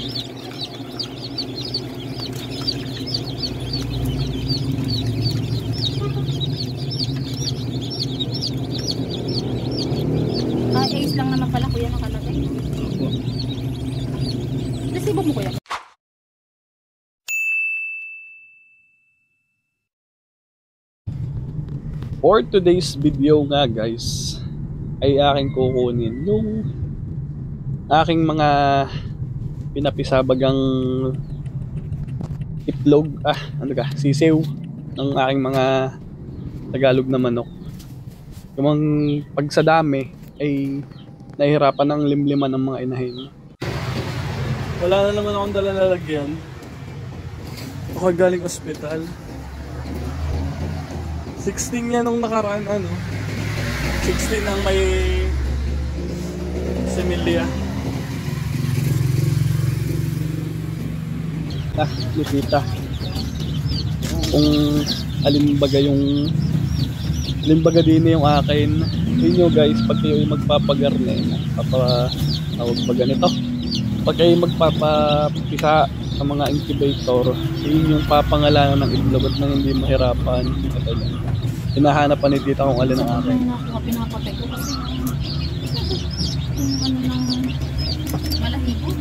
Ace lang naman pala kuya nakalagay. Resibo mo kuya. For today's video nga guys, ay aking kukunin yung aking mga pinapisabagang itlog, sisiw ng aking mga Tagalog na manok. Yung pag sa dami ay nahihirapan ng limliman ng mga inahin. Wala na naman akong dala na lagyan. Ako galing ospital. 16 yan nung nakaraan 16 ang may similya. Lupita. Kung alimbaga din yung akin. Yun nyo guys, pag kayo magpapagarne, tawag pa ganito. Pag kayo magpapapisa sa mga incubator, yun yung papangalanan ng itlog at nang hindi mahirapan. Hinahanap pa ni tita kung alin ang akin. Pinapatay ko kasi yung ng malahibo.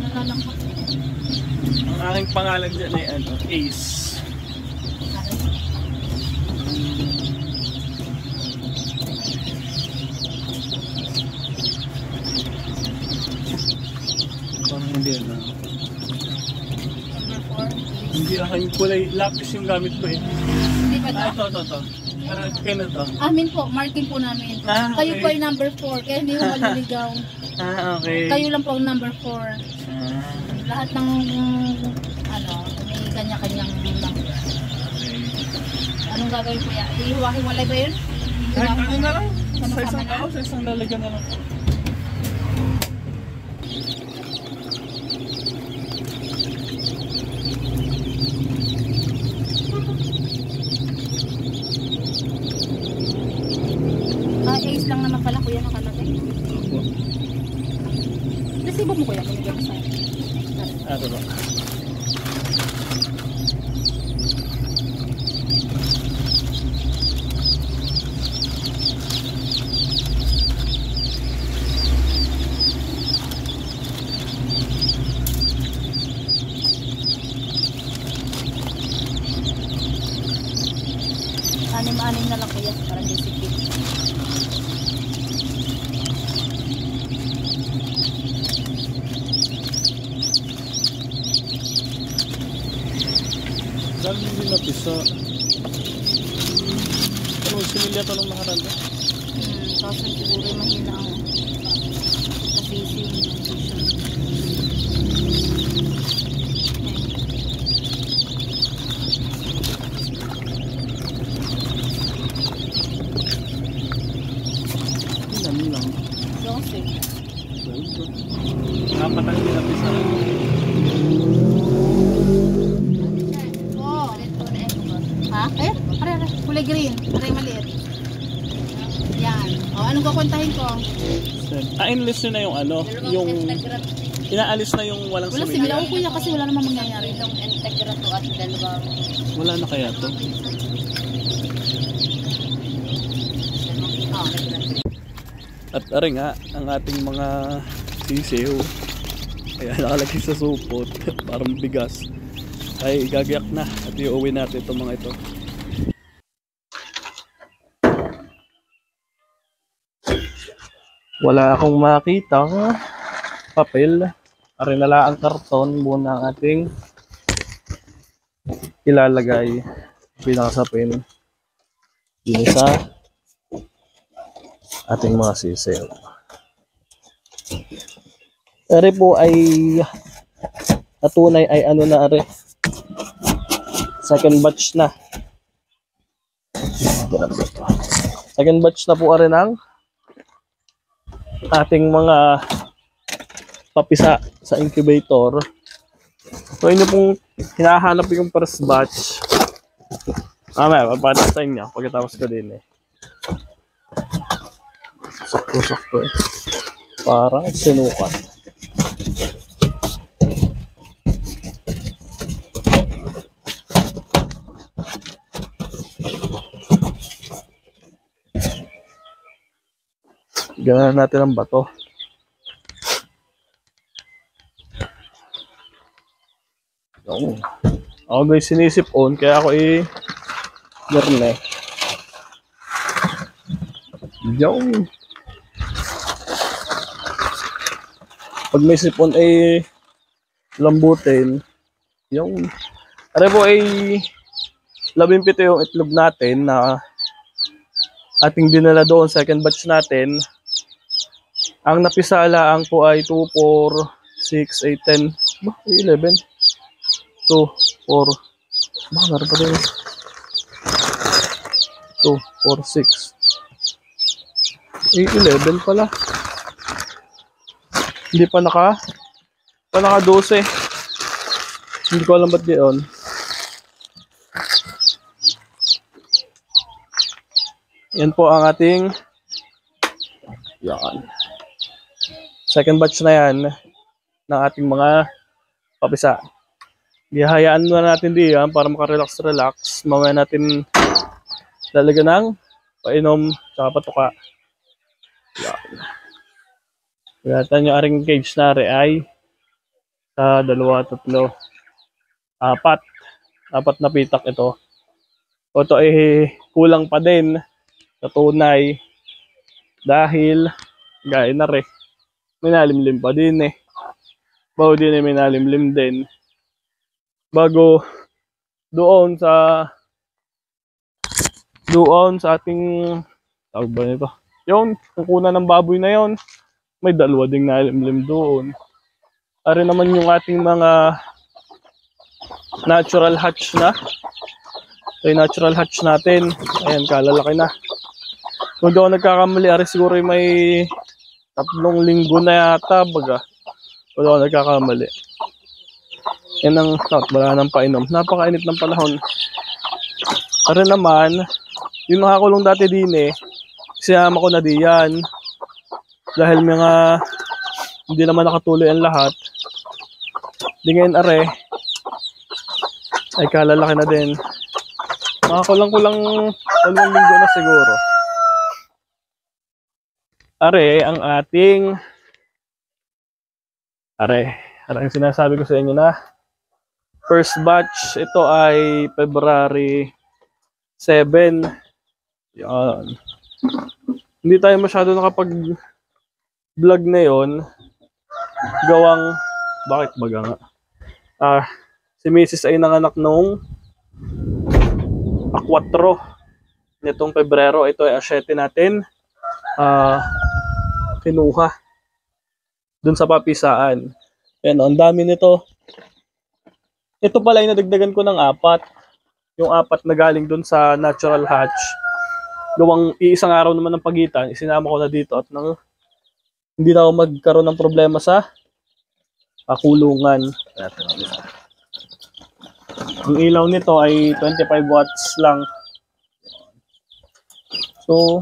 Nalalampak. Ang aking pangalan dyan ay Ace. Parang hindi Hindi aking kulay lapis yung gamit ko Hindi ba ito? Ito. Kaya to. Amin po, marking po namin. Okay. Kayo po ay number 4, kaya hindi mo maliligaw. Okay. Kayo lang po ang number 4. Lahat ng may kanya-kanyang number. Okay. Anong gagawin po yan? Ihiwa-hiwalay ba yun? Ano na lang? Sama-sama Sa isang lalagyan na lang. Ace lang naman pala kuya nakalagay. Resibo mo kuya, binigyan mo sa'yo. Ito ba? Anim-anim na lang kuya, parang disipin. Dami din napisa. Ano, similya to nung nakaranda? Kaso siguro mahina ang nasisiw ng vision. Ano lang? Kasi Apat ang pinapisa. ha? Pare, kulay green. Pare, maliit. Yan. Anong kukuntahin ko? Inlist nyo na yung yung inaalis na yung walang Wala similya. simila ko kuya kasi wala namang mangyayari. Itong integrato at dalawang... Wala na kaya to? At aring ang ating mga sisiw. Kaya nakalagay sa supot. Parang bigas. Ay gagayak na at iuwi natin itong mga ito. Wala akong makita papel. Aring nala ang karton muna ang ating ilalagay pinakasapin din sa ating mga sisiw. Ari po ay natunay ay na ari. Second batch na. Second batch na po rin ang ating mga papisa sa incubator. So inyo pong hinahanap yung first batch. Mamaya, papatid sa inyo pagkatapos ko din Sakto-sakto Parang sinukat. Ganahan natin ang bato. Yung. Ako guys sinisip-on kaya ako garne. Yung. Pag may sipon ay lambutin. Yung. Ano po ay 17 yung itlog natin na ating dinala doon, second batch natin. Ang napisalaan po ay 2, 4, 6, 8, 10. Ba? 11. 2, 4. Ba, meron pa din. 2, 4, 6. 11 pala. Hindi pa naka 12. Hindi ko alam ba't diyon. Yan po ang ating yan. Second batch na yan ng ating mga papisa. Ihayaan muna natin diyan para makarelax-relax. Mamaya natin lalagyan ng painom tsaka patuka. Yan. Gatan yung aring cage na ay sa 2, 3, 4. 4 na pitak ito. O ito ay kulang pa din sa tunay dahil gaya na rin minalimlim pa din bago din minalimlim din bago doon sa ating tawag ba nito yun, kukunan ng baboy na yon, may 2 ding nalimlim doon. Ari naman yung ating mga natural hatch na. Ito yung natural hatch natin. Ayan, kalalaki na. Kung di ako nagkakamali, ari siguro may 3 linggo na yata baga. Kung di ako nagkakamali. Yan ang wala nang painom. Napakainit ng panahon. Ari naman, yung nakakulong dati din sinama ko na diyan. Dahil mga hindi naman nakatuloy ang lahat. Di ngayon are ay kalalaki na din. Mga kulang-kulang 2 linggo na siguro. Are ang ating ang sinasabi ko sa inyo na first batch. Ito ay February 7. Yan. Hindi tayo masyado nakapag-vlog na yon. Gawang, bakit baga nga? Si Mrs. ay nanganak nung 4 nitong Pebrero. Ito ay 7 natin. Kinuha dun sa papisaan. Ayan, ang dami nito. Ito pala ay nadagdagan ko ng 4. Yung 4 na galing dun sa natural hatch. Gawang iisang araw naman ng pagitan, isinama ko na dito at hindi na ako magkaroon ng problema sa kulungan. Ang ilaw nito ay 25 watts lang. So,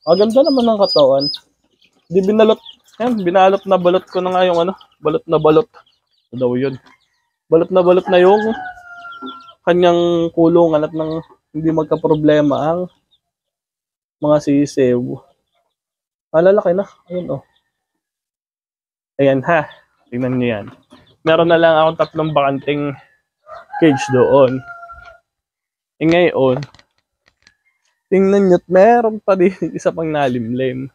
ganda naman ng katawan. Hindi binalot. Ayan, binalot na balot ko na nga yung balot na balot. Ito daw yun. Balot na yung kanyang kulungan at nang hindi magka-problema ang mga sisiw. Lalaki na. Ayun Ayan ha. Tingnan nyo yan. Meron na lang akong 3 bakanting cage doon. Ngayon, tingnan nyo, meron pa din isa pang nalimlim.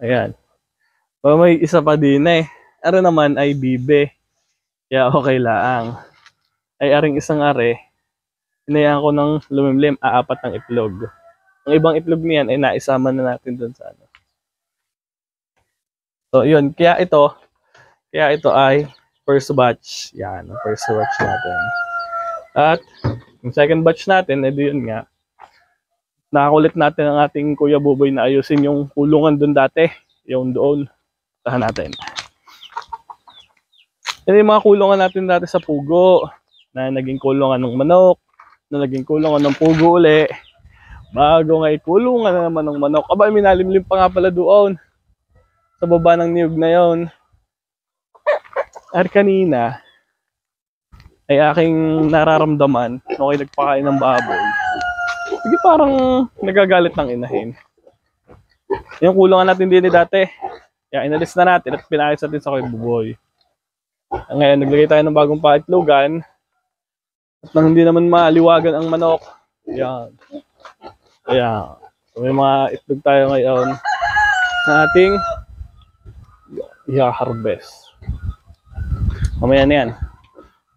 Ayan. May isa pa din Ano naman ay bibe. Kaya okay lang. Ay aring isang inayaan ko ng lumimlim, 4 ng itlog. Ang ibang itlog niyan ay naisama na natin doon sa So, yun. Kaya ito ay first batch. Yan, ang first batch natin. At yung second batch natin, yun nga. Nakakulit natin ang ating Kuya Buboy na ayusin yung kulungan doon dati. Yung doon. Tahan natin. Yan yung mga kulungan natin dati sa pugo. Na naging kulungan ng manok. Na naging kulungan ng pugo uli. Bago nga ikulungan na naman ng manok. Aba, minalimlim pa nga pala doon. Sa baba ng niyog na yon. At kanina, ay aking nararamdaman nung ako'y nagpakain ng baboy. Sige, parang nagagalit ng inahin. Yung kulungan natin din dati. Kaya inalis na natin at pinayos natin sa Kuya Buboy. Ngayon, naglagay tayo ng bagong paitlogan. At nang hindi naman maliwagan ang manok. Yan. Ayan. So, may mga itlog tayo ngayon na ating i-harvest. Mamaya na yan.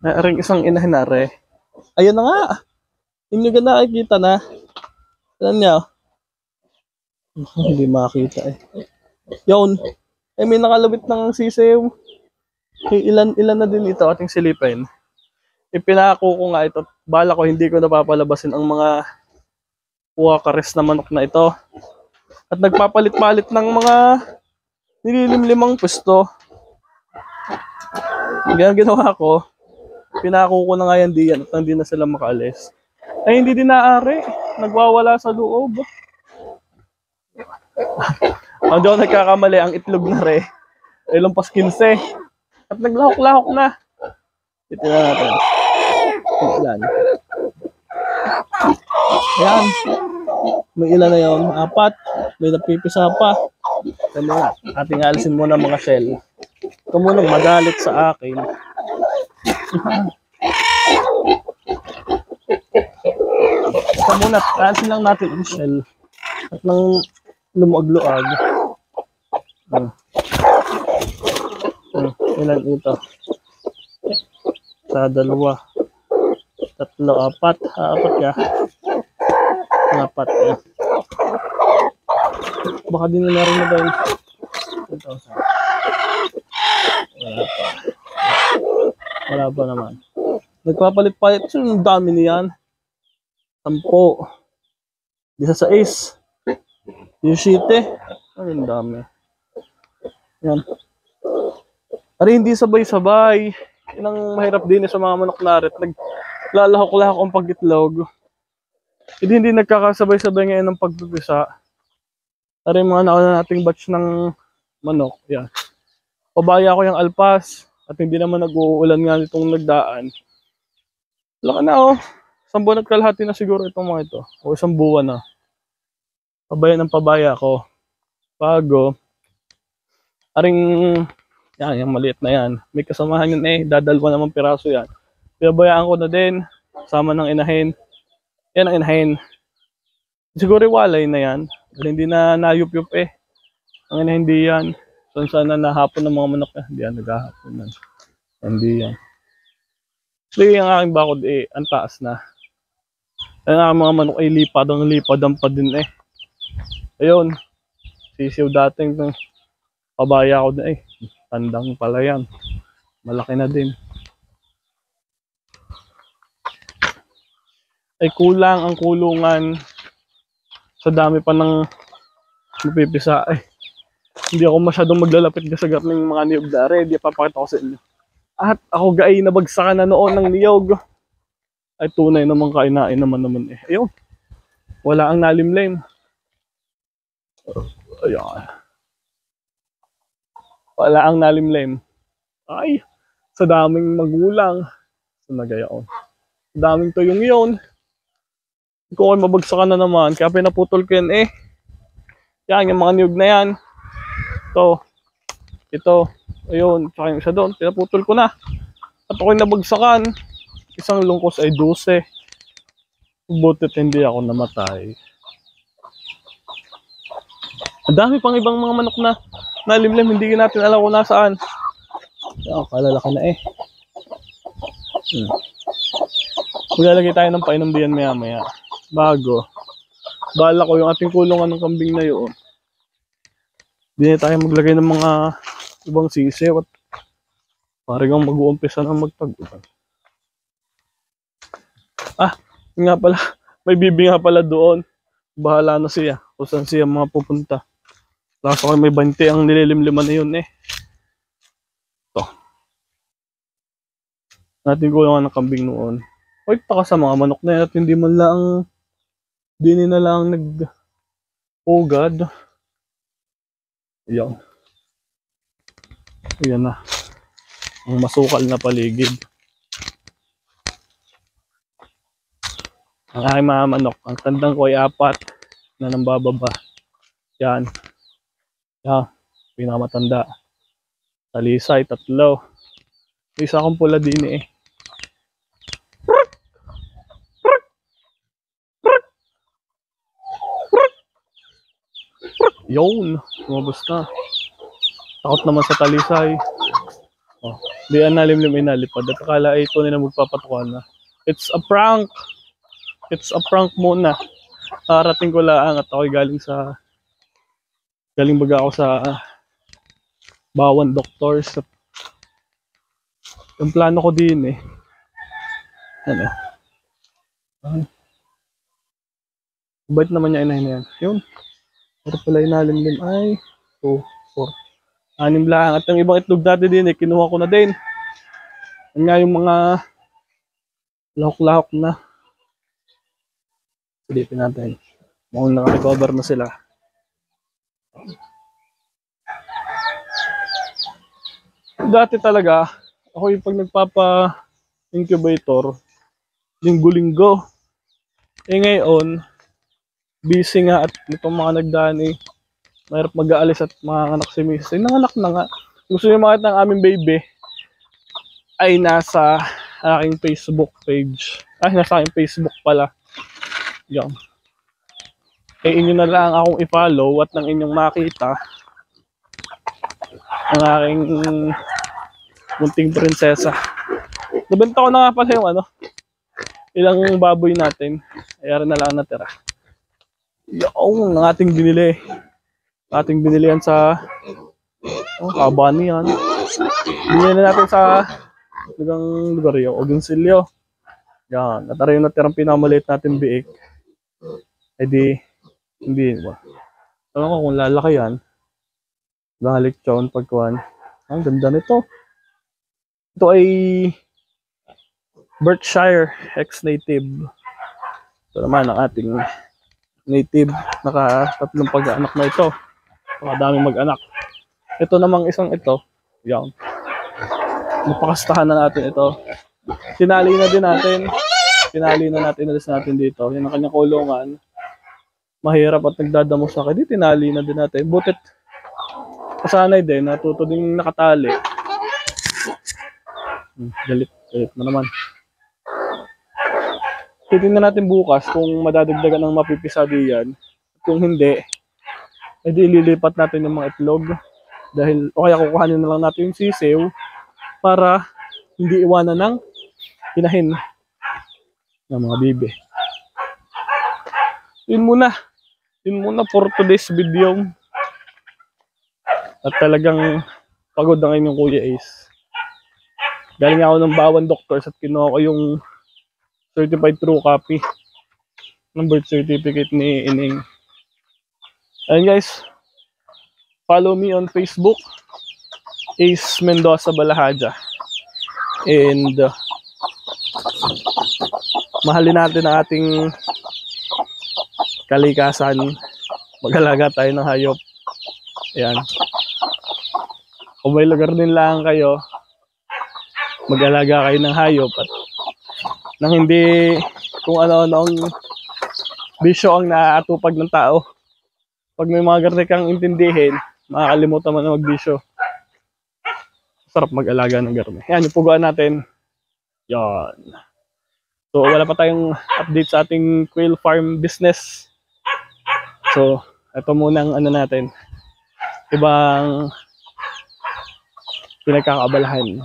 Naaring isang inahin na re. Ayun na nga. Hindi ka nakikita na. Alam niya. Hindi makita eh. Yun. Eh may nakalabit ng sisew. Ilan na din ito ating silipin. Ipinako ko nga ito. Bala ko hindi ko napapalabasin ang mga wakares na manok na ito. At nagpapalit-palit ng mga nililimlimang pwesto. Ganyan ginawa ko. Pinako ko na nga yan diyan at hindi na sila makaalis. Ay hindi din naari. Nagwawala sa loob. Ang doon nagkakamali, ang itlog na re. Ay lampas 15. At naglahok-lahok na. Ito na natin. Yan. Ayan. May ilan na yun? 4. May napipisa pa. Yan na. Ating alisin muna mga shell. Ito muna magalit sa akin. Ito muna. Alisin lang natin ang shell. At nang lumuag-luag. Ilan ito? Sa 2, 3, 4. 4 ka. 4 ka. Baka din na rin na ba yun? 2,000. Wala pa. Wala pa naman. Nagpapalit-palit. So, yung dami niyan. 10. 16. Yung 7. Ay, yung dami. Yan. Ari, hindi sabay-sabay. Yan ang mahirap din sa mga manok na ret. Naglalahok-lahok ang pag-itlog. Hindi nagkakasabay-sabay ngayon ng pagpipisa. Ari, mga nauna nating batch ng manok. Yan. Pabaya ko yung alpas. At hindi naman nag-uulan nga nitong nagdaan. Wala ka na oh. 1 buwan at kalahati na siguro itong mga ito. O 1 buwan na. Pabaya ng pabaya ko. Bago. Aring, yan, yung maliit na yan. May kasamahan yun eh. Dadalwa naman piraso yan. Pinabayaan ko na din. Sama ng inahin. Yan ang inahin. Siguro walay na yan. Pero hindi na nayup-yup eh. Ang inahin di yan. So sana nahapon ng mga manok na. Hindi yan, naghahapon na. Hindi yan. So yung aking bakod eh, ang taas na. Ang aking mga manok ay lipad pa din eh. Ayun. Sisiw dating ng pabaya ko na eh. Tandang pala yan. Malaki na din. Ay kulang ang kulungan. Sa dami pa ng mapipisa eh. Hindi ako masyadong maglalapit sa sagat ng mga niyog na ready. Papakita ko sa inyo. At ako gay nabagsakan na noon ng niyog. Ay tunay naman kainain naman eh. Ayun. Wala ang nalimlim. Ayan. Wala ang nalimlim. Ay. Sa daming magulang. So nagayaon. Sa daming tuyong yun. Hindi ko kayo mabagsakan na naman. Kaya pinaputol ko yan eh. Yan yung mga niyog na yan. Ito, ayun, tsaka yung isa doon, pinaputol ko na. At ako'y nabagsakan. Isang lungkos ay 12. Butit hindi ako namatay. Ang dami pang ibang mga manok na nalimlim, hindi natin alam kung nasaan. Kalalaki na eh. Maglalagay tayo ng painom diyan maya-maya. Bago. Bala ko yung ating kulungan ng kambing na yun. Hindi na tayo maglagay ng mga ibang sisiw at parang mag-uumpisa na magtag-ulan. Yun nga pala, may bibi nga pala doon. Bahala na siya kung saan siya mga pupunta. Lakas ako may 20 ang nililimliman na yun eh. Ito. Natin kulungan ng kambing noon. Oy, taka sa mga manok na yan at hindi man lang, hindi na lang nag-ugad. Ayan. Ayan na. Ang masukal na paligid. Ang aking mga manok. Ang tandang ko ay 4 na nambababa. Yan. Yan, pinakamatanda. Talisay, 3. May isa akong pula din eh. Yun, lumabas na. Takot naman sa talisay. Oh, di nalimlim inalipad. At akala ay ito na magpapatukan na. It's a prank. It's a prank muna. Karating ko lang at ako'y galing baga ako sa Bawan Doctors. Yung plano ko din eh. Ano? Bait naman niya inahin na yan. Yun. Pero pala inalimlim ay 2, 4, 6 lang. At ang ibang itlog dati din eh, kinuha ko na din. Yan nga yung mga lahok-lahok na. Silipin natin. Mukhang naka-recover na sila. Dati talaga, ako yung pag nagpapa-incubator, linggo-linggo. Eh ngayon, busy nga at itong mga nagdaan eh, mahirap mag-aalis at mga anak si Miss. Ay, nanganak na nga. Gusto niyo makita ng aming baby ay nasa aking Facebook page. Ay, nasa aking Facebook pala. Yan. Eh, inyo na lang akong i-follow at nang inyong makita ang aking munting prinsesa. Nabenta ko na nga pala yung ilang baboy natin. Ayari na lang natira. Yung ating binili. Ating binili yan sa Kabani yan. Binili na natin sa lugar yung Ogunsilyo. Yan. At yung natirang pinamaliit natin biik. Eh di, hindi ba? Alam ko kung lalaki yan. Balik chown pagkuhan. Ang ganda nito. Ito ay Berkshire ex-native. Ito naman ang ating native. Naka-3 pag-anak na ito. Nakadaming mag-anak. Ito namang isang ito. Yan. Napakastahan na natin ito. Tinali na din natin. Alis natin dito. Yan ang kanyang kulungan. Mahirap at nagdadamo sa akin. Tinali na din natin. Butit kasanay din. Natuto din nakatali. Galit na naman. Titingnan natin bukas kung madadagdagan ng mapipisadi yan. Kung hindi, edi ililipat natin yung mga itlog. Dahil, o kaya kukuhanin na lang natin yung sisiw para hindi iwanan ng inahin ng mga bibe. Yun muna for today's video. At talagang pagod ang inyong Kuya Ace. Galing ako ng Bawan Doctors at kinuha ko yung certified true copy ng birth certificate ni Ining. Ayun guys, follow me on Facebook, Ace Mendoza Balahaja. And mahalin natin ang ating kalikasan. Mag-alaga tayo ng hayop. Ayan. Kung may lugar din lang kayo, mag-alaga kayo ng hayop at nang hindi kung ano-ano ang bisyo ang naaatupag ng tao. Pag may mga garne kang intindihin, makakalimutan mo na magbisyo. Sarap mag-alaga ng garne. Yan, yung puguan natin. Yan. So, wala pa tayong update sa ating quail farm business. So, ito muna ang natin. Ibang pinagkakaabalahan.